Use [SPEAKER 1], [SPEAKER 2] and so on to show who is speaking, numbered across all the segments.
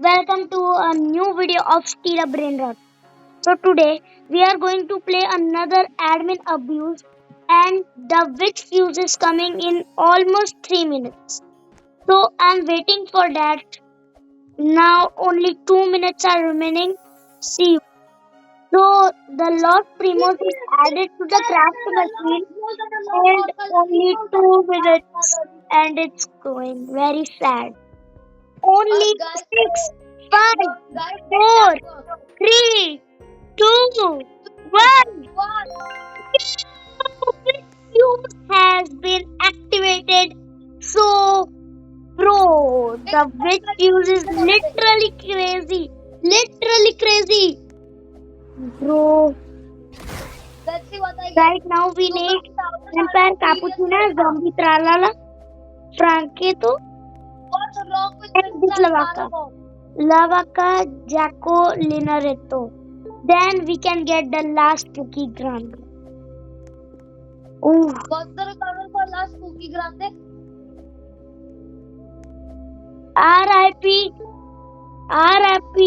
[SPEAKER 1] Welcome to a new video of Steal a Brain Rot. So today we are going to play another admin abuse and the witch fuse is coming in almost 3 minutes. So I'm waiting for that. Now only 2 minutes are remaining. See you. So the lost primos is added to the craft machine and only 2 minutes and it's going very sad. Only
[SPEAKER 2] Guys,
[SPEAKER 1] 6, 5,
[SPEAKER 2] guys,
[SPEAKER 1] 4, 3, 2, 1. Fuse has been activated. So, bro, the witch fuse is literally crazy. Literally crazy. Bro,
[SPEAKER 2] let's see what I get.
[SPEAKER 1] right now we need Vampire Cappuccino, Zombie Tralala, Franketo,
[SPEAKER 2] What's wrong with
[SPEAKER 1] and this Lavaka. Lavaka, Jaco, Linaretto. Then we can get the last spooky grand. Oh,
[SPEAKER 2] What's the requirement for last Spooky Grande?
[SPEAKER 1] RIP, RIP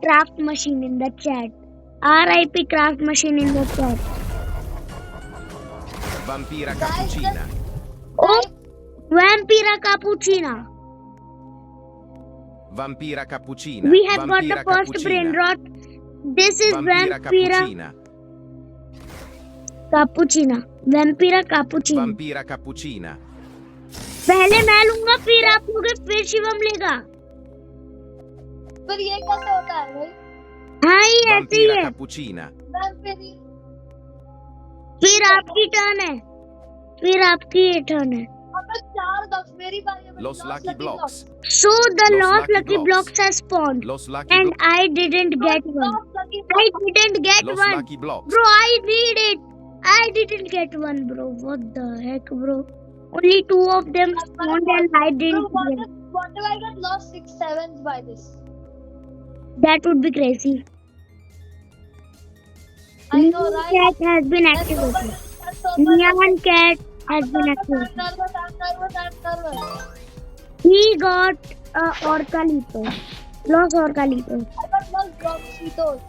[SPEAKER 1] craft machine in the chat. RIP craft machine in the chat.
[SPEAKER 3] Vampira cappuccina.
[SPEAKER 1] Oh, Vampira Cappuccina.
[SPEAKER 3] Vampira cappuccina.
[SPEAKER 1] We have got
[SPEAKER 3] Vampira
[SPEAKER 1] the first
[SPEAKER 3] cappuccina.
[SPEAKER 1] brain rot. This is
[SPEAKER 3] Vampira
[SPEAKER 1] Vampira
[SPEAKER 3] cappuccina.
[SPEAKER 1] Cappuccina. Vampira Cappuccina.
[SPEAKER 3] Vampira cappuccina.
[SPEAKER 1] पहले मैं लूंगा फिर आप लोगे फिर शिवम लेगा.
[SPEAKER 2] फिर ये कैसे होता है भाई?
[SPEAKER 1] हाँ ये ऐसे ही
[SPEAKER 3] Vampira
[SPEAKER 1] है.
[SPEAKER 3] cappuccina.
[SPEAKER 1] फिर आपकी टर्न है. फिर आपकी टर्न है.
[SPEAKER 2] हमें 4 blocks मेरी बारी है.
[SPEAKER 3] Los lucky blocks.
[SPEAKER 1] So the
[SPEAKER 3] Los
[SPEAKER 1] lost
[SPEAKER 3] lucky
[SPEAKER 1] lucky blocks has spawned
[SPEAKER 3] Los lucky
[SPEAKER 1] and
[SPEAKER 3] blocks.
[SPEAKER 1] I didn't get one. I didn't get
[SPEAKER 3] Los
[SPEAKER 1] one.
[SPEAKER 3] lucky blocks.
[SPEAKER 1] Bro, I need it. I didn't get one, bro. What the heck, bro? Only 2 of them spawned and I didn't get.
[SPEAKER 2] What if I get lost 6 sevens by this?
[SPEAKER 1] That would be crazy.
[SPEAKER 2] I know,
[SPEAKER 1] Neon
[SPEAKER 2] right?
[SPEAKER 1] cat has been activated. Neon cat has been activated.
[SPEAKER 2] I'm nervous.
[SPEAKER 1] He got Orcalito. Los Orcalitos.
[SPEAKER 2] I got lost drop Cheetos.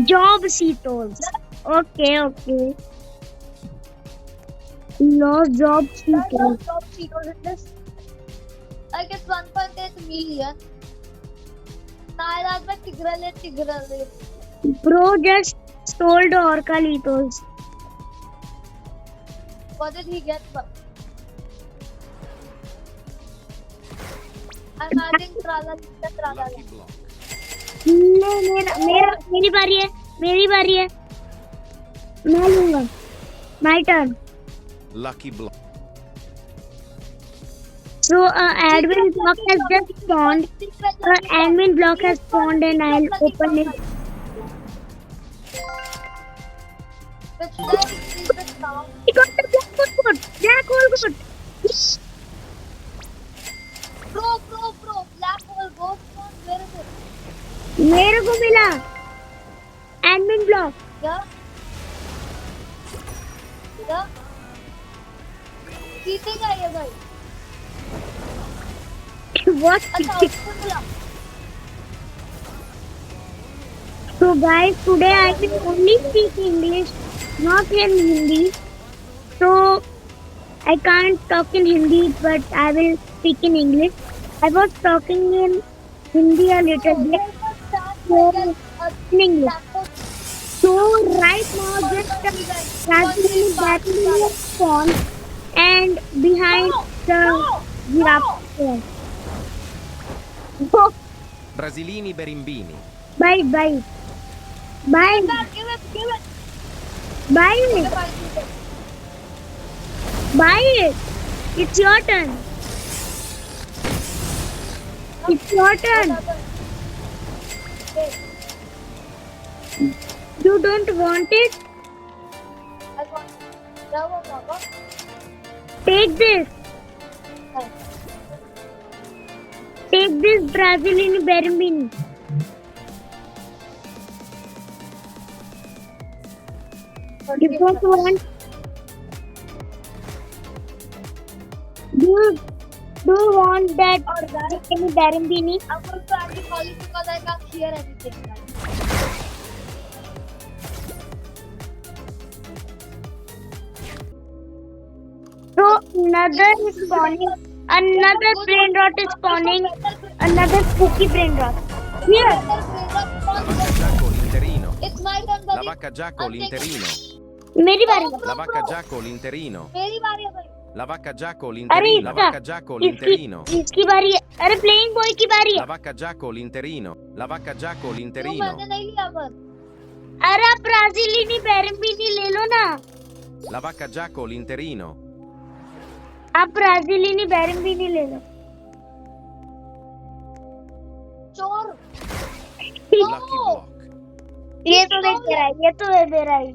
[SPEAKER 1] Job Cheetos. Okay. Lost job
[SPEAKER 2] I
[SPEAKER 1] Cheetos.
[SPEAKER 2] got drop Cheetos in this. I get 1.8 million. नायराज में टिग्रले.
[SPEAKER 1] Bro just stole the Orcalitos.
[SPEAKER 2] What did he get? I'm adding Tralala.
[SPEAKER 3] Lucky block.
[SPEAKER 1] मेरी बारी है. मैं लूंगा. My turn.
[SPEAKER 3] Lucky block.
[SPEAKER 1] So admin block has just spawned. Admin block has spawned and I'll open it.
[SPEAKER 2] Which time is it now?
[SPEAKER 1] I got the black hole code.
[SPEAKER 2] Bro. Black hole ghost one. Where is it?
[SPEAKER 1] मेरे को मिला. Admin block.
[SPEAKER 2] Yeah. Cheating है ये भाई.
[SPEAKER 1] What?
[SPEAKER 2] अच्छा उसको मिला.
[SPEAKER 1] So guys, today I will only speak English, not in Hindi. So I can't talk in Hindi, but I will speak in English. I was talking in Hindi a little bit, so in English. So right now, just Brazilian battle spawn and behind the giraffe. Oh,
[SPEAKER 3] Brasilini berimbini.
[SPEAKER 1] bye.
[SPEAKER 2] Give it.
[SPEAKER 1] Buy it. It's your turn. You don't want it?
[SPEAKER 2] I want it.
[SPEAKER 1] Take this. Take this Brazilian Bermin. You don't want? Dude, Do you want that
[SPEAKER 2] Or guys,
[SPEAKER 1] any Barambini?
[SPEAKER 2] I'm going to add the calling because I can't hear anything, guys.
[SPEAKER 1] So another is spawning. Another brain rot is spawning. Another spooky brain rot. Here.
[SPEAKER 3] La vacca Giaco l'interino.
[SPEAKER 2] It's my turn, buddy.
[SPEAKER 3] La vacca Giaco
[SPEAKER 2] I'm taking-
[SPEAKER 3] l'interino.
[SPEAKER 1] मेरी बारी है।
[SPEAKER 3] La vacca Giaco l'interino.
[SPEAKER 2] मेरी बारी है भाई।
[SPEAKER 3] La vacca Giaco
[SPEAKER 1] अरे
[SPEAKER 3] l'interino. La
[SPEAKER 1] इसका
[SPEAKER 3] vacca Giaco l'interino.
[SPEAKER 1] इसकी बारी है। अरे प्लेइंग बॉय की बारी
[SPEAKER 3] La
[SPEAKER 1] है।
[SPEAKER 3] vacca Giaco l'interino. La vacca Giaco
[SPEAKER 2] क्यों
[SPEAKER 3] l'interino.
[SPEAKER 2] मैंने नहीं लिया पर?
[SPEAKER 1] अरे आप ब्राजीलिनी बैरम्बिनी ले लो ना।
[SPEAKER 3] La vacca Giaco l'interino.
[SPEAKER 1] आप ब्राजीलिनी बैरम्बिनी ले लो।
[SPEAKER 2] चोर।
[SPEAKER 3] Lucky block.
[SPEAKER 1] ये तो दे रहा है। ये तो दे रहा है ये।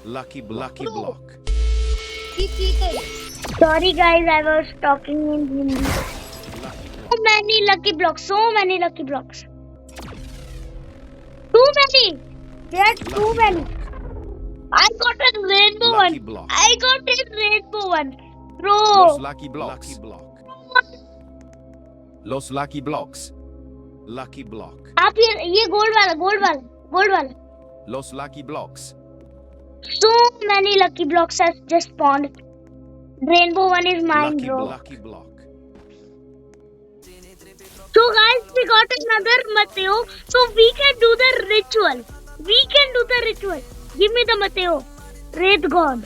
[SPEAKER 3] Lucky block.
[SPEAKER 2] He cheated.
[SPEAKER 1] Sorry guys, I was talking in Hindi.
[SPEAKER 3] Lucky block.
[SPEAKER 1] So many lucky blocks. So many lucky blocks. Too many. There are too many. I got a rainbow
[SPEAKER 3] Lucky
[SPEAKER 1] one.
[SPEAKER 3] block.
[SPEAKER 1] I got a rainbow one. Bro.
[SPEAKER 3] Los lucky blocks. Lucky block. Los lucky blocks. Lucky block.
[SPEAKER 1] आप ये gold वाला.
[SPEAKER 3] Los lucky blocks.
[SPEAKER 1] So many lucky blocks has just spawned. Rainbow one is mine, bro.
[SPEAKER 3] Lucky block.
[SPEAKER 1] So guys, we got another Mateo. So we can do the ritual. Give me the Mateo. Wraith God.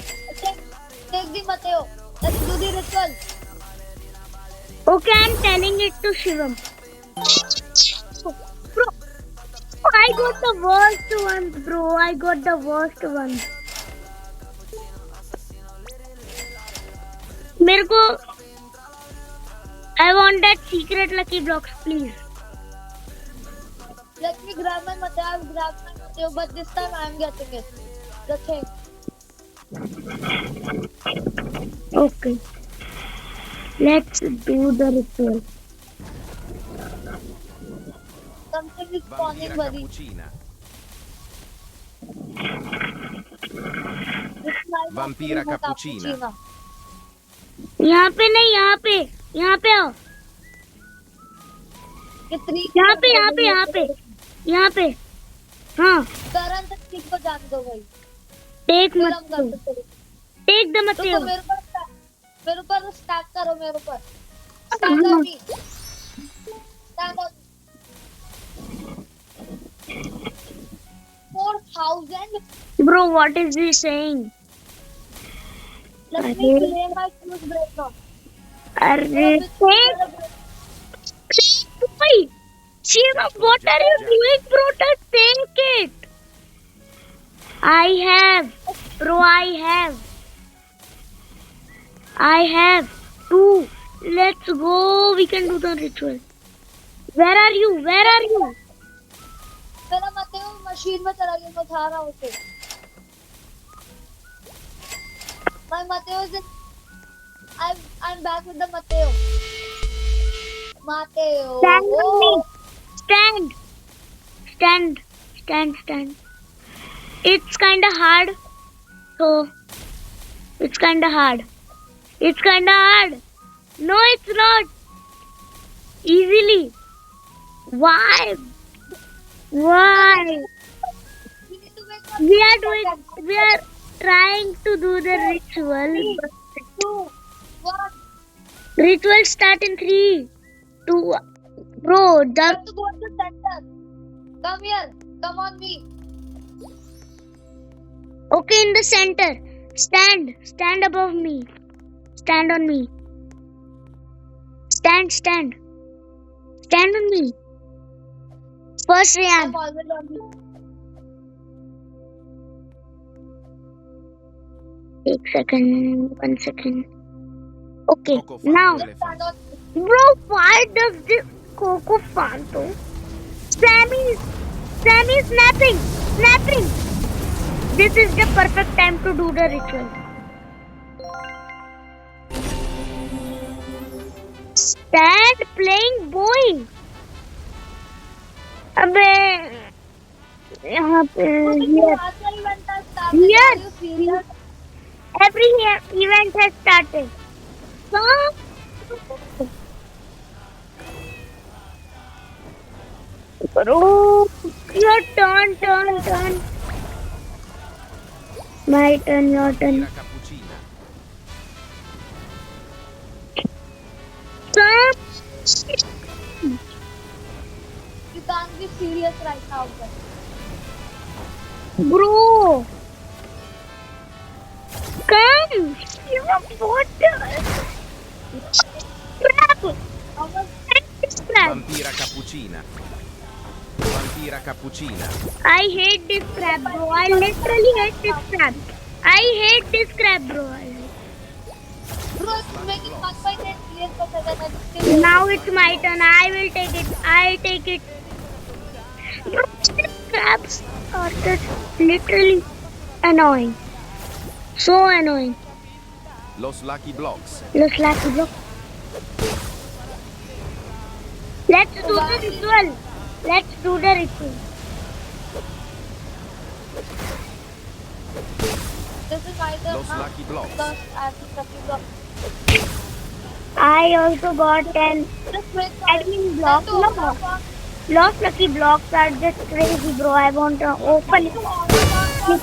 [SPEAKER 2] Take the Mateo. Let's do the ritual.
[SPEAKER 1] Okay, I'm telling it to Shivam. Bro, I got the worst ones, bro. I got the worst ones. मेरे को I want that secret lucky blocks, please.
[SPEAKER 2] Let me grab my Mateo. I'll grab my Mateo, but this time I'm getting it. The thing.
[SPEAKER 1] Okay. Let's do the ritual.
[SPEAKER 2] Something is spawning,
[SPEAKER 3] Vampira
[SPEAKER 2] buddy.
[SPEAKER 3] cappuccina.
[SPEAKER 2] It's my
[SPEAKER 3] Vampira
[SPEAKER 2] Mateo
[SPEAKER 3] cappuccina.
[SPEAKER 1] यहाँ पे नहीं, यहाँ पे आओ.
[SPEAKER 2] कितनी
[SPEAKER 1] यहाँ पे. हाँ.
[SPEAKER 2] करण तक ठीक को जान दो भाई.
[SPEAKER 1] Take
[SPEAKER 2] फिर हम कर
[SPEAKER 1] Mateo.
[SPEAKER 2] सकते हैं.
[SPEAKER 1] Take the
[SPEAKER 2] तो
[SPEAKER 1] Mateo.
[SPEAKER 2] मेरे ऊपर स्टैक करो मेरे ऊपर. Stand on me. Stand on me. 4,000.
[SPEAKER 1] Bro, what is he saying?
[SPEAKER 2] Let me play my fuse breaker.
[SPEAKER 1] अरे Wait, Shiva, what are you doing, bro? Just take it. I have, bro. I have two. Let's go. We can do the ritual. Where are you?
[SPEAKER 2] मेरा Mateo machine में चला गया. मैं उठा रहा हूँ उसे. My Mateo is in. I'm back with the Mateo.
[SPEAKER 1] Stand on me. Stand. It's kinda hard. So, it's kinda hard. No, it's not. Easily. Why?
[SPEAKER 2] We need to wake up.
[SPEAKER 1] We are trying to do the ritual.
[SPEAKER 2] 2, 1.
[SPEAKER 1] Ritual start in 3, 2. Bro,
[SPEAKER 2] You have to go to the center. Come here. Come on me.
[SPEAKER 1] okay, in the center. Stand above me. Stand on me. Stand on me. First Ryan.
[SPEAKER 2] I'm always on you.
[SPEAKER 1] One second. Okay,
[SPEAKER 3] Coco fan
[SPEAKER 1] now,
[SPEAKER 3] elephant.
[SPEAKER 2] Stand on me.
[SPEAKER 1] bro, why does this Coco Fanto? Sammy snapping. This is the perfect time to do the ritual. Stand playing boy. अबे यहाँ पे here.
[SPEAKER 2] आज का event has started.
[SPEAKER 1] Here.
[SPEAKER 2] Are you serious?
[SPEAKER 1] Every event has started. Stop. Bro, your turn. My turn, your turn.
[SPEAKER 3] Vampira cappuccina.
[SPEAKER 1] Stop.
[SPEAKER 2] You can't be serious right now, but
[SPEAKER 1] Bro, come. You have water. Crap.
[SPEAKER 2] how much
[SPEAKER 1] This crab.
[SPEAKER 3] Vampira cappuccina. Vampira cappuccina.
[SPEAKER 1] I hate this crab, bro. I literally hate this crab. I hate this crab, bro.
[SPEAKER 2] bro, it's making 1.8 million per second and it's still
[SPEAKER 1] Now
[SPEAKER 2] raining.
[SPEAKER 1] it's my turn. I will take it. I take it. Bro, these crabs are just literally annoying. So annoying.
[SPEAKER 3] Los Lucky Blocks.
[SPEAKER 1] Looks like a block. Let's do the ritual. Let's do the ritual.
[SPEAKER 2] This is my turn
[SPEAKER 3] Los
[SPEAKER 2] now.
[SPEAKER 3] Lucky Blocks.
[SPEAKER 2] Because I think that you got
[SPEAKER 1] I also got an
[SPEAKER 2] just wait for it.
[SPEAKER 1] admin block.
[SPEAKER 2] Then to open
[SPEAKER 1] No,
[SPEAKER 2] up one,
[SPEAKER 1] lost lucky blocks are just crazy, bro. I want to open it.
[SPEAKER 2] to open up one,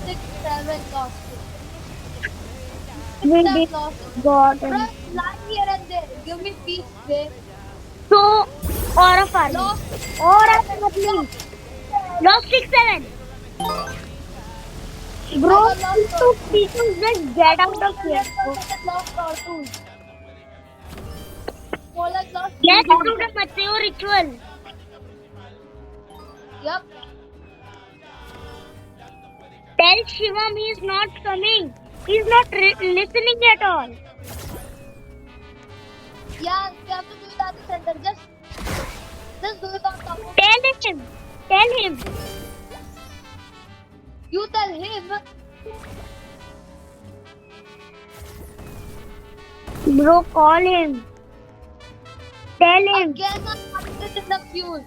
[SPEAKER 2] 6, 7 lost.
[SPEAKER 1] We
[SPEAKER 2] 6
[SPEAKER 1] did
[SPEAKER 2] lost.
[SPEAKER 1] got
[SPEAKER 2] Bro,
[SPEAKER 1] an.
[SPEAKER 2] lie here and there. Give me peace, babe.
[SPEAKER 1] So, aura farming.
[SPEAKER 2] Lost.
[SPEAKER 1] Aura farming. Lost 6-7. Bro,
[SPEAKER 2] I got lost.
[SPEAKER 1] two people just get out of here. Bro.
[SPEAKER 2] Lost cartoon. Polar lost.
[SPEAKER 1] Let's do the Mateo ritual.
[SPEAKER 2] Yup.
[SPEAKER 1] Tell Shivam he's not coming. He's not listening at all.
[SPEAKER 2] Yeah, we have to do it at the center. Just do it on top of.
[SPEAKER 1] Tell him. Tell him.
[SPEAKER 2] You tell him.
[SPEAKER 1] Bro, call him. Tell him.
[SPEAKER 2] Again, I'm putting it in the fuse.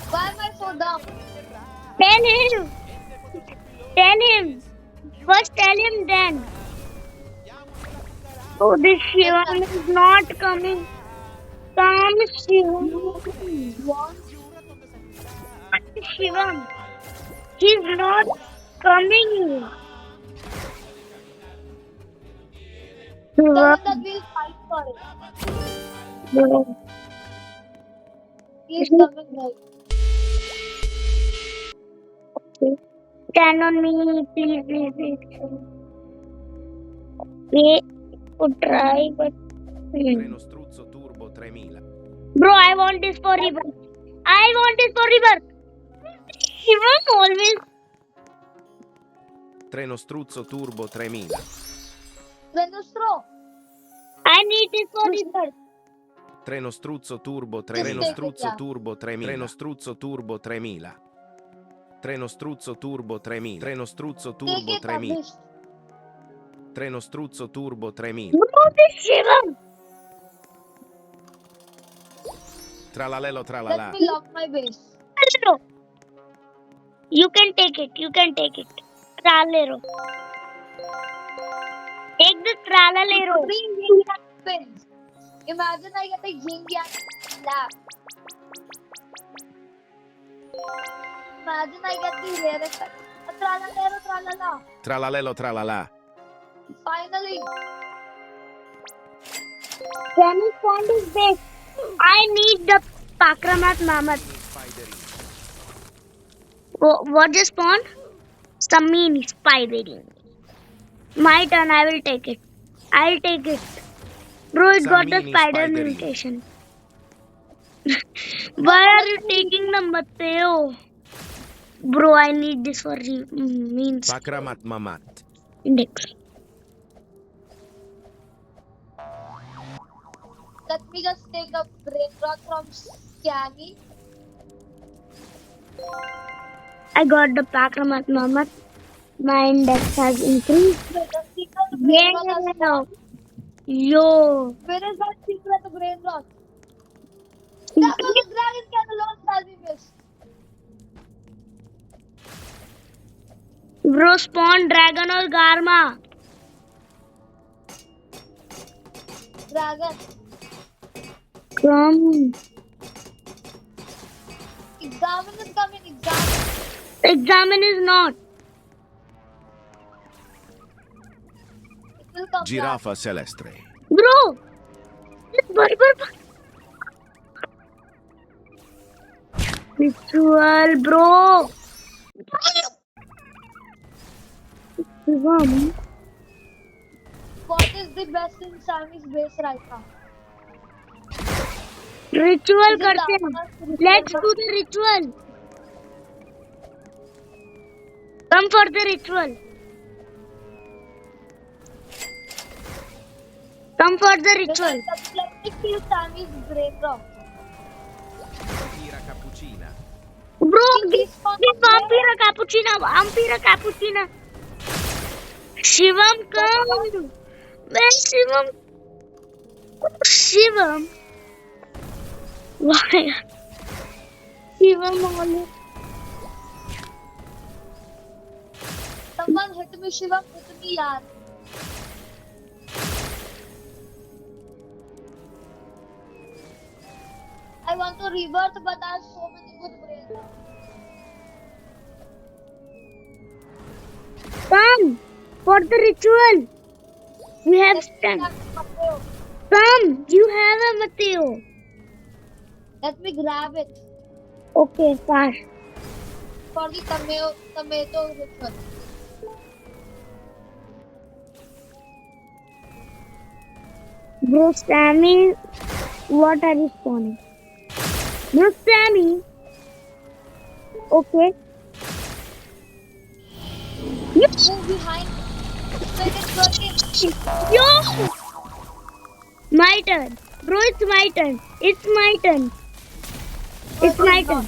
[SPEAKER 2] Why am I so dumb?
[SPEAKER 1] Tell him. Tell him. First tell him then. Oh, this Shivam is not coming. Come, Shivam.
[SPEAKER 2] What?
[SPEAKER 1] Shivam. He's not coming.
[SPEAKER 2] Tell him
[SPEAKER 1] Shivam.
[SPEAKER 2] that we'll fight for it.
[SPEAKER 1] Bro.
[SPEAKER 2] He's coming right.
[SPEAKER 1] Stand on me, please. We could try, but.
[SPEAKER 3] Treno Struzzo Turbo 3000.
[SPEAKER 1] Bro, I want this for rebirth. I want this for rebirth. Shivam always.
[SPEAKER 3] Treno Struzzo Turbo 3000.
[SPEAKER 2] Venustro.
[SPEAKER 1] I need this for rebirth.
[SPEAKER 3] Treno Struzzo Turbo
[SPEAKER 2] Just
[SPEAKER 3] 3000. Treno
[SPEAKER 2] take it,
[SPEAKER 3] Struzzo
[SPEAKER 2] yeah.
[SPEAKER 3] Turbo 3000. Treno Struzzo Turbo 3000. Treno Struzzo Turbo 3000. Treno Struzzo
[SPEAKER 2] Take
[SPEAKER 3] Turbo
[SPEAKER 2] it,
[SPEAKER 3] 3000.
[SPEAKER 2] Abish.
[SPEAKER 3] Treno Struzzo Turbo 3000.
[SPEAKER 1] Bro, this Shivam.
[SPEAKER 3] Tralalelo tralala.
[SPEAKER 2] Let me lock my base.
[SPEAKER 1] Tralero. You can take it. Tralero. Take the Tralalero.
[SPEAKER 2] Three yin yang pins. Imagine I get a yin yang slap. Imagine I get the rare effect. A tralalero tralala.
[SPEAKER 3] Tralalelo tralala.
[SPEAKER 2] Finally.
[SPEAKER 1] Can you find his base? I need the Pakramat Mamat. What just spawned? Samini Spidery. My turn, I will take it. I'll take it. Bro, it got the
[SPEAKER 3] Samini
[SPEAKER 1] spider
[SPEAKER 3] Spidery.
[SPEAKER 1] mutation. Why are you taking the Mateo? Bro, I need this for means
[SPEAKER 3] Pakramat Mamat.
[SPEAKER 1] index.
[SPEAKER 2] Let me just take a brain rot from Scammy.
[SPEAKER 1] I got the Pakramat Mamat. My index has increased.
[SPEAKER 2] The secret brain rot has
[SPEAKER 1] Yeah. Yo.
[SPEAKER 2] Where is that secret brain rot? That was a dragon can alone salvi miss.
[SPEAKER 1] Bro, spawn dragon or Garma.
[SPEAKER 2] Dragon.
[SPEAKER 1] Come.
[SPEAKER 2] Examine is coming. Examine.
[SPEAKER 1] Examine is not.
[SPEAKER 2] It will come back.
[SPEAKER 3] Giraffa celestre.
[SPEAKER 1] Bro. This Barber. Ritual, bro. Shivam.
[SPEAKER 2] What is the best in Siamese base right now?
[SPEAKER 1] Ritual
[SPEAKER 2] Is it
[SPEAKER 1] करते हैं.
[SPEAKER 2] Dharma?
[SPEAKER 1] Let's do the ritual. Come for the ritual. Come for the ritual.
[SPEAKER 2] Let me feel Siamese brain rock.
[SPEAKER 3] Ira cappuccina.
[SPEAKER 1] Bro,
[SPEAKER 2] This
[SPEAKER 1] give
[SPEAKER 2] one-
[SPEAKER 1] Vampira Cappuccina. Vampira Cappuccina. Shivam, come. Where's Shivam? Shivam. Why? Shivam only.
[SPEAKER 2] Someone hit me, Shivam. Hit me, yaar. I want to rebirth, but I have so many good brains.
[SPEAKER 1] Come for the ritual. We have stand. Come. You have a Mateo.
[SPEAKER 2] Let me grab it
[SPEAKER 1] Okay, fast.
[SPEAKER 2] for the tomato ritual.
[SPEAKER 1] Bro, Sammy, what are you spawning? Bro, Sammy. Okay.
[SPEAKER 2] Move behind. Let it working.
[SPEAKER 1] Yo! My turn. Bro, it's my turn. It's my turn. It's my turn.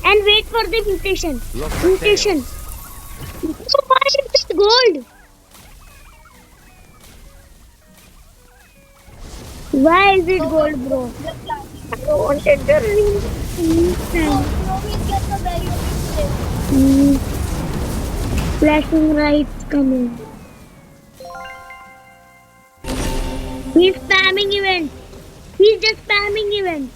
[SPEAKER 1] And wait for the mutation.
[SPEAKER 3] Los
[SPEAKER 1] Mutation.
[SPEAKER 3] Mateos.
[SPEAKER 1] So why is it gold? Why is it gold, bro?
[SPEAKER 2] Just like
[SPEAKER 1] I wanted the ring.
[SPEAKER 2] Rohit gets a very good play.
[SPEAKER 1] Flashing lights coming. He's spamming events. He's just spamming events.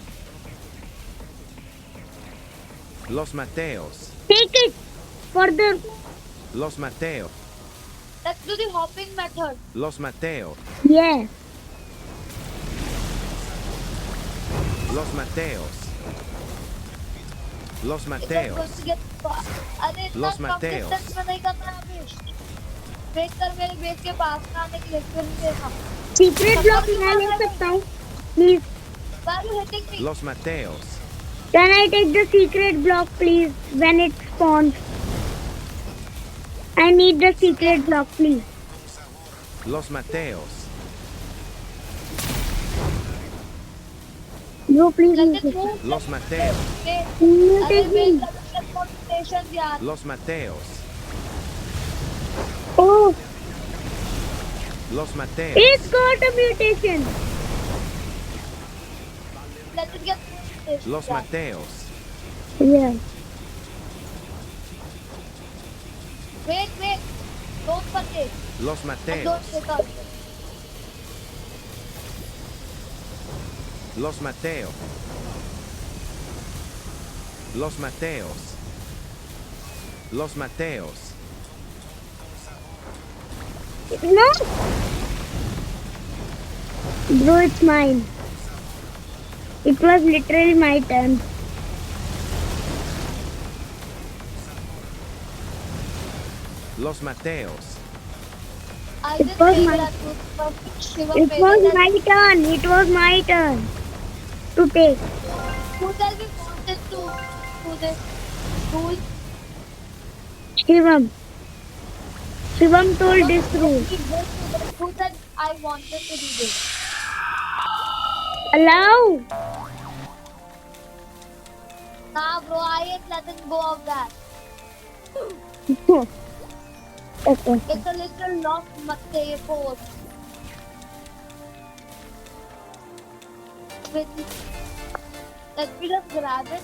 [SPEAKER 3] Los Mateos.
[SPEAKER 1] Take it for the.
[SPEAKER 3] Los Mateos.
[SPEAKER 2] Let's do the hopping method.
[SPEAKER 3] Los Mateos.
[SPEAKER 1] Yeah.
[SPEAKER 3] Los Mateos. Los
[SPEAKER 2] If I'm going
[SPEAKER 3] Mateos.
[SPEAKER 2] to get अरे इतना
[SPEAKER 3] Los
[SPEAKER 2] कम
[SPEAKER 3] Mateos.
[SPEAKER 2] Distance में नहीं करना है अभी wait कर मेरे base के पास में आने के लिए फिर देखा
[SPEAKER 1] Secret block मैं ले सकता हूँ. Please.
[SPEAKER 2] Why are you hitting me?
[SPEAKER 3] Los Mateos.
[SPEAKER 1] Can I take the secret block, please, when it spawns? I need the secret block, please.
[SPEAKER 3] Los Mateos.
[SPEAKER 1] Bro, please
[SPEAKER 2] Let
[SPEAKER 1] use
[SPEAKER 2] it
[SPEAKER 1] it.
[SPEAKER 2] move.
[SPEAKER 3] Los Mateos.
[SPEAKER 2] Wait.
[SPEAKER 1] You
[SPEAKER 2] अरे
[SPEAKER 1] take
[SPEAKER 2] wait
[SPEAKER 1] me.
[SPEAKER 2] कर concentration यार
[SPEAKER 3] Los Mateos.
[SPEAKER 1] Oh,
[SPEAKER 3] Los Mateos.
[SPEAKER 1] it's got a mutation.
[SPEAKER 2] let it get concentration
[SPEAKER 3] Los
[SPEAKER 2] यार.
[SPEAKER 3] Mateos.
[SPEAKER 1] Yeah.
[SPEAKER 2] Wait don't forget
[SPEAKER 3] Los
[SPEAKER 2] and
[SPEAKER 3] Mateos.
[SPEAKER 2] don't pick up
[SPEAKER 3] Los Mateos. Los Mateos. Los Mateos.
[SPEAKER 1] No. Bro, it's mine. It was literally my turn.
[SPEAKER 3] Los Mateos.
[SPEAKER 2] I
[SPEAKER 1] It
[SPEAKER 2] didn't
[SPEAKER 1] was
[SPEAKER 2] say
[SPEAKER 1] my-
[SPEAKER 2] that Shiva
[SPEAKER 1] It
[SPEAKER 2] made
[SPEAKER 1] was
[SPEAKER 2] it
[SPEAKER 1] my turn. It was my turn to take.
[SPEAKER 2] who tell me wanted to do this rule
[SPEAKER 1] Shivam. Shivam told this rule.
[SPEAKER 2] who said I wanted to do this
[SPEAKER 1] Allow.
[SPEAKER 2] nah bro I ain't letting go of that
[SPEAKER 1] Okay.
[SPEAKER 2] it's a little lost Mateo let me just grab it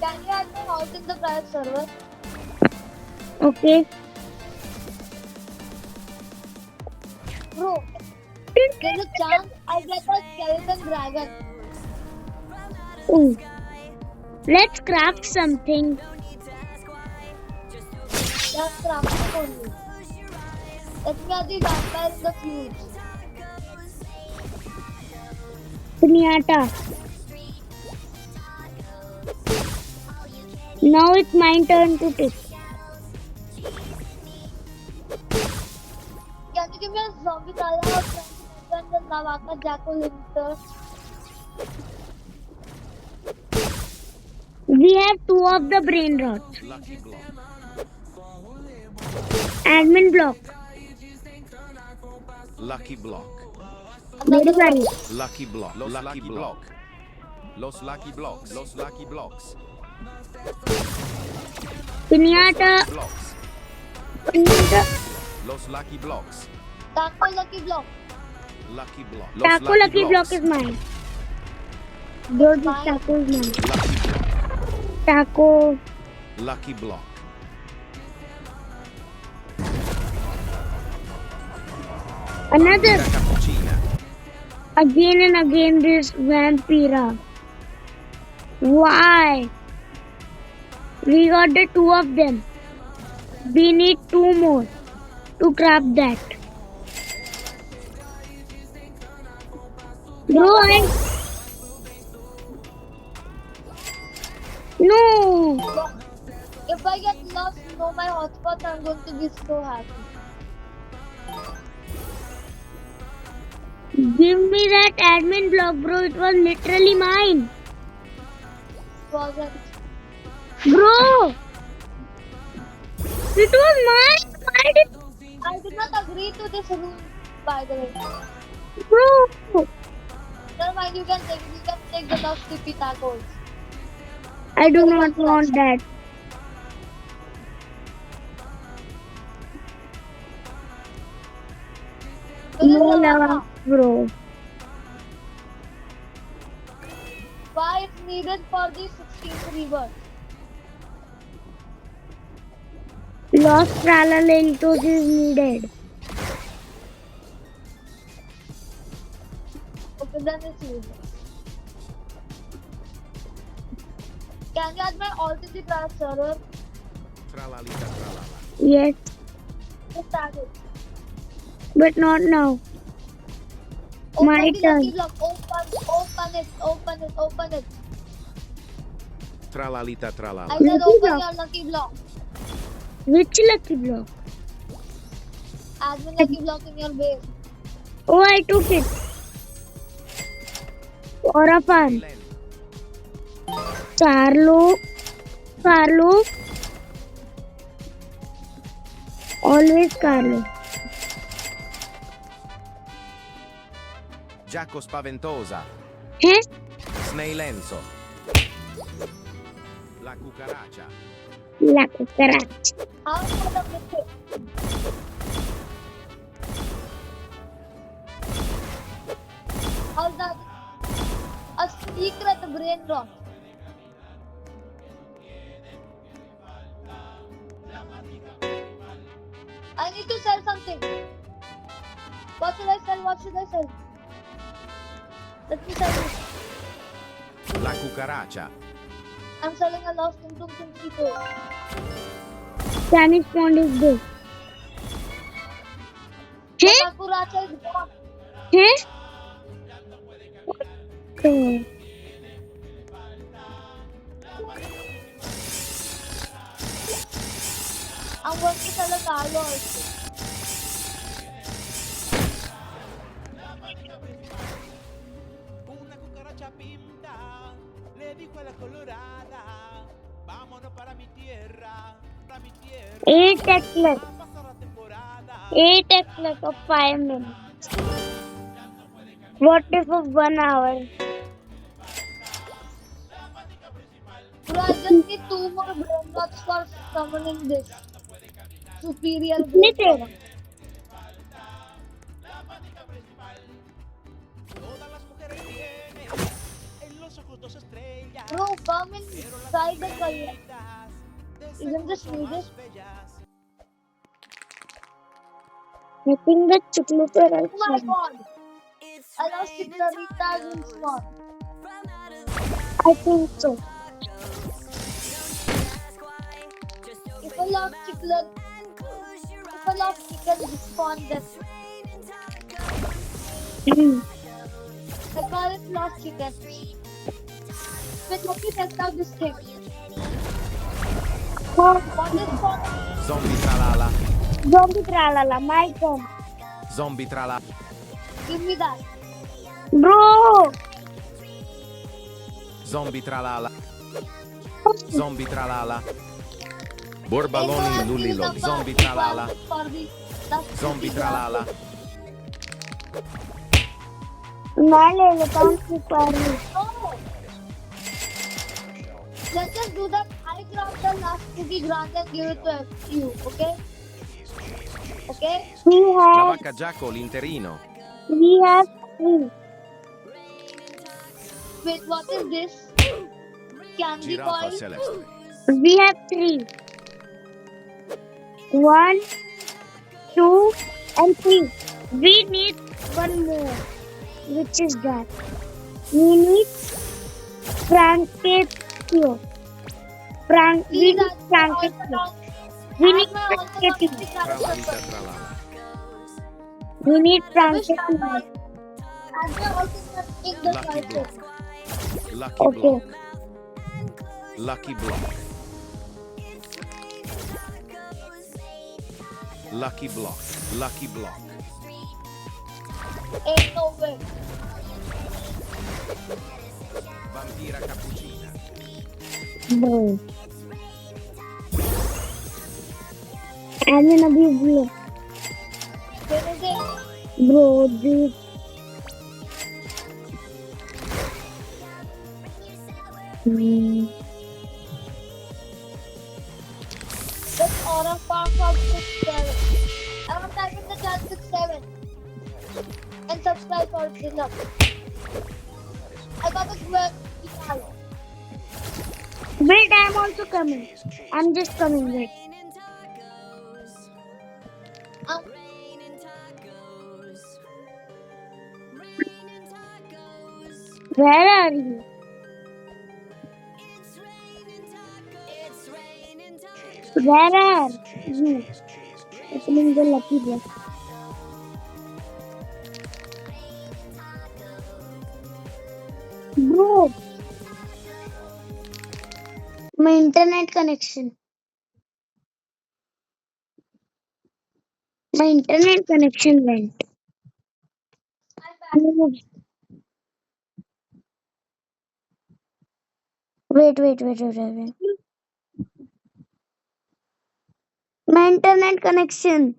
[SPEAKER 2] can you add my house in the private server
[SPEAKER 1] Okay.
[SPEAKER 2] Bro, there's a chance I get a skeleton dragon.
[SPEAKER 1] Ooh. Let's craft something.
[SPEAKER 2] That's crafting for you. Let me add the vampire in the fuse.
[SPEAKER 1] Pinata. Now it's my turn to pick.
[SPEAKER 2] Can you give me a zombie color and the Lavaka Jack-o'-lantern?
[SPEAKER 1] We have 2 of the brain rots.
[SPEAKER 3] Lucky block.
[SPEAKER 1] Admin block.
[SPEAKER 3] Lucky block.
[SPEAKER 1] Very funny.
[SPEAKER 3] Lucky block. Los lucky block. Los lucky blocks. Los lucky blocks.
[SPEAKER 1] Pinata.
[SPEAKER 3] Blocks.
[SPEAKER 1] Pinata.
[SPEAKER 3] Los lucky blocks.
[SPEAKER 2] Taco Lucky Block.
[SPEAKER 3] Lucky block. Los
[SPEAKER 1] Taco lucky block
[SPEAKER 3] blocks.
[SPEAKER 1] is mine. George's
[SPEAKER 2] Mine.
[SPEAKER 1] taco is mine.
[SPEAKER 3] Lucky block.
[SPEAKER 1] Taco.
[SPEAKER 3] Lucky block.
[SPEAKER 1] Another.
[SPEAKER 3] La cappuccina.
[SPEAKER 1] Again and again this vampira. Why? We got the 2 of them. We need 2 more to craft that. Bro, No!
[SPEAKER 2] If I get lost, no my hotspot, I'm going to be so happy.
[SPEAKER 1] Give me that admin block, bro. It was literally mine.
[SPEAKER 2] Wasn't.
[SPEAKER 1] Bro! It was mine. Why did...
[SPEAKER 2] I did not agree to this rule, by the way.
[SPEAKER 1] Bro!
[SPEAKER 2] Never mind, you can take the last TP tacos.
[SPEAKER 1] I do not want that. No lava, bro.
[SPEAKER 2] Why it's needed for the 16th river?
[SPEAKER 1] Lost Tralaleltos is needed.
[SPEAKER 2] Okay, then it's useless. Can you add my alt in the class server?
[SPEAKER 3] Tralalita tralala.
[SPEAKER 1] Yes,
[SPEAKER 2] Just add it.
[SPEAKER 1] but not now.
[SPEAKER 2] Open
[SPEAKER 1] My
[SPEAKER 2] the
[SPEAKER 1] turn.
[SPEAKER 2] lucky block. Open it.
[SPEAKER 3] Tralalita
[SPEAKER 2] I
[SPEAKER 3] tralala.
[SPEAKER 2] said
[SPEAKER 1] Lucky
[SPEAKER 2] open
[SPEAKER 1] block.
[SPEAKER 2] your lucky block.
[SPEAKER 1] Which lucky block?
[SPEAKER 2] Admin lucky block in your base.
[SPEAKER 1] Oh, I took it. For a fun. Carlo. Always Carlo.
[SPEAKER 3] Giacco spaventosa.
[SPEAKER 1] Eh?
[SPEAKER 3] Snailenzo. La cucaracha.
[SPEAKER 1] La cucaracha.
[SPEAKER 2] How for the mythic? How's that? A secret brain rot. I need to sell something. What should I sell? Let me sell this.
[SPEAKER 3] La cucaracha.
[SPEAKER 2] I'm selling a lost tum tum tum people.
[SPEAKER 1] Spanish pond is big. Eh?
[SPEAKER 2] Sakuracha is gone.
[SPEAKER 1] Eh? Okay.
[SPEAKER 2] I'm going to sell a Carlo also.
[SPEAKER 4] Una cucaracha pinta, le dijo a la colorada, vámonos para mi tierra,
[SPEAKER 1] 8 x left.
[SPEAKER 4] a pasar la temporada.
[SPEAKER 1] 8 x left of 5 minutes. What if of 1 hour?
[SPEAKER 2] Bro, I just need 2 more brain rots for summoning this superior
[SPEAKER 1] Split
[SPEAKER 2] brain
[SPEAKER 1] it.
[SPEAKER 2] rot.
[SPEAKER 4] Todas las mujeres tienen en los ojos 2 estrellas,
[SPEAKER 2] Bro, come inside the color.
[SPEAKER 4] de
[SPEAKER 2] Isn't this
[SPEAKER 4] seguro son
[SPEAKER 2] needed?
[SPEAKER 4] más bellas.
[SPEAKER 1] I think the Chukluper
[SPEAKER 2] Oh my
[SPEAKER 1] also.
[SPEAKER 2] god! I love Chiclaritas in Swan.
[SPEAKER 1] I think so.
[SPEAKER 2] If I love Chiclar, if I love chicken in Swan, then I call it love chicken. Wait, let me test out this thing.
[SPEAKER 1] Oh,
[SPEAKER 2] What is Swan?
[SPEAKER 3] Zombie tralala.
[SPEAKER 1] zombie tralala, my turn.
[SPEAKER 3] Zombie tralala.
[SPEAKER 2] Give me that.
[SPEAKER 1] Bro!
[SPEAKER 3] Zombie tralala. Zombie tralala. Borbaloni lulliloli. Zombie tralala. Zombie tralala.
[SPEAKER 1] मैं ले लेता हूँ सुपारी.
[SPEAKER 2] No! Let's just do that. I grab the last cookie grant and give it to you, okay? Okay?
[SPEAKER 3] La vacca Giaco l'interino.
[SPEAKER 1] We have 3.
[SPEAKER 2] Wait, what is this? Candy
[SPEAKER 3] Giraffa
[SPEAKER 2] coil?
[SPEAKER 3] celeste.
[SPEAKER 1] We have 3. 1, 2, and 3. We need one more. Which is that? We need Franketio. We need Franketio. We need Franketio.
[SPEAKER 3] Tralalita tralala.
[SPEAKER 1] We need
[SPEAKER 2] I wish I
[SPEAKER 1] Franketio.
[SPEAKER 2] had. And I also in the
[SPEAKER 3] Lucky
[SPEAKER 2] title.
[SPEAKER 3] block. Lucky
[SPEAKER 1] Okay.
[SPEAKER 3] block. Lucky block. Lucky block. Lucky block.
[SPEAKER 2] Ain't no way.
[SPEAKER 3] Vampira cappuccina.
[SPEAKER 1] Bro. And then अभी बोलो.
[SPEAKER 2] Where is it?
[SPEAKER 1] Bro, dude.
[SPEAKER 2] This Aura Park of 67. I want to type in the chat 67. And subscribe for this up. I got a square.
[SPEAKER 1] Wait, I'm also coming. I'm just coming. Wait.
[SPEAKER 2] Um,
[SPEAKER 1] Where are you? Where are you? Opening the lucky block. Bro, my internet connection. My internet connection went. Wait. My internet connection.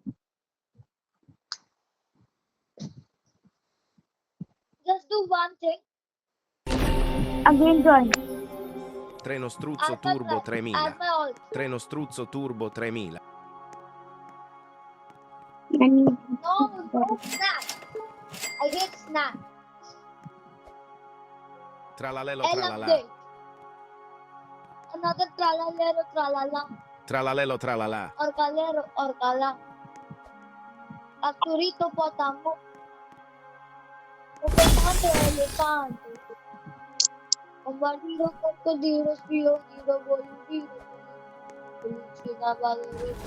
[SPEAKER 2] just do one thing.
[SPEAKER 1] Again join.
[SPEAKER 3] Treno struzzo
[SPEAKER 2] Add my
[SPEAKER 3] turbo
[SPEAKER 2] add
[SPEAKER 3] 3000.
[SPEAKER 2] my alt.
[SPEAKER 3] Treno struzzo turbo 3000.
[SPEAKER 1] I need
[SPEAKER 2] No snap. I hate snap.
[SPEAKER 3] Tralalelo
[SPEAKER 2] L
[SPEAKER 3] tralala.
[SPEAKER 2] update. Another tralalero tralala.
[SPEAKER 3] Tralalelo tralala.
[SPEAKER 2] Orcalero orcala. Arturito potamo. Elefante elefante. Bombardiro crocodilo spiro tiro boludiro. Lucina ballerina.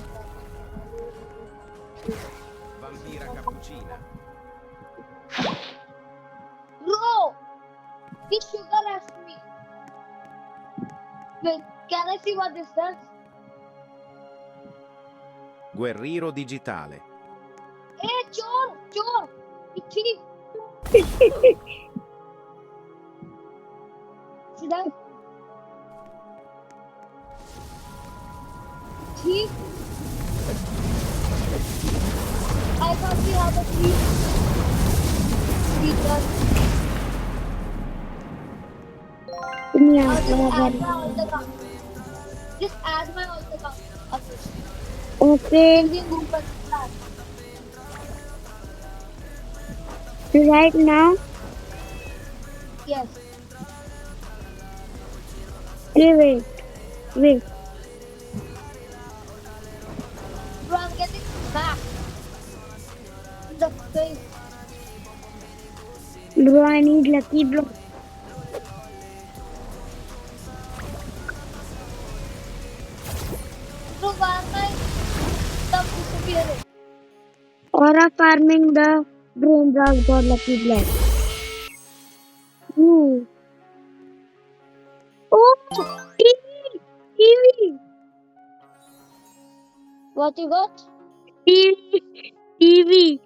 [SPEAKER 3] Vampira cappuccina.
[SPEAKER 2] Bro! This sugar has me. Wait, can I see what this does?
[SPEAKER 3] Guerriero digitale.
[SPEAKER 2] Hey, chor! It's thief! Should I? Thief? I thought we have a thief. Feature. Just add my alt account.
[SPEAKER 1] Okay,
[SPEAKER 2] Indian Google Chat.
[SPEAKER 1] right now.
[SPEAKER 2] Yes.
[SPEAKER 1] Okay, wait.
[SPEAKER 2] Bro, I'm getting smacked.
[SPEAKER 1] Bro, I need lucky block.
[SPEAKER 2] Bro, why am I stop disappearing?
[SPEAKER 1] Aura farming the brain rot got lucky block. Ooh. Oh, TV, TV,
[SPEAKER 2] What you got?
[SPEAKER 1] TV, TV.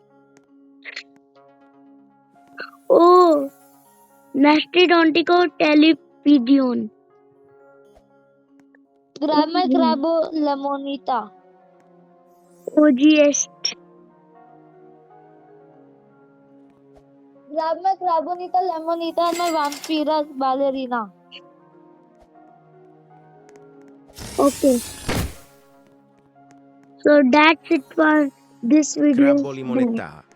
[SPEAKER 1] Oh, Mastodontico television.
[SPEAKER 2] Grab my Crabo Lemonita.
[SPEAKER 1] OGS.
[SPEAKER 2] Grab my Crabonita Lemonita and my Vampira Ballerina.
[SPEAKER 1] Okay. So that's it for this video.
[SPEAKER 3] Crabbo limonetta.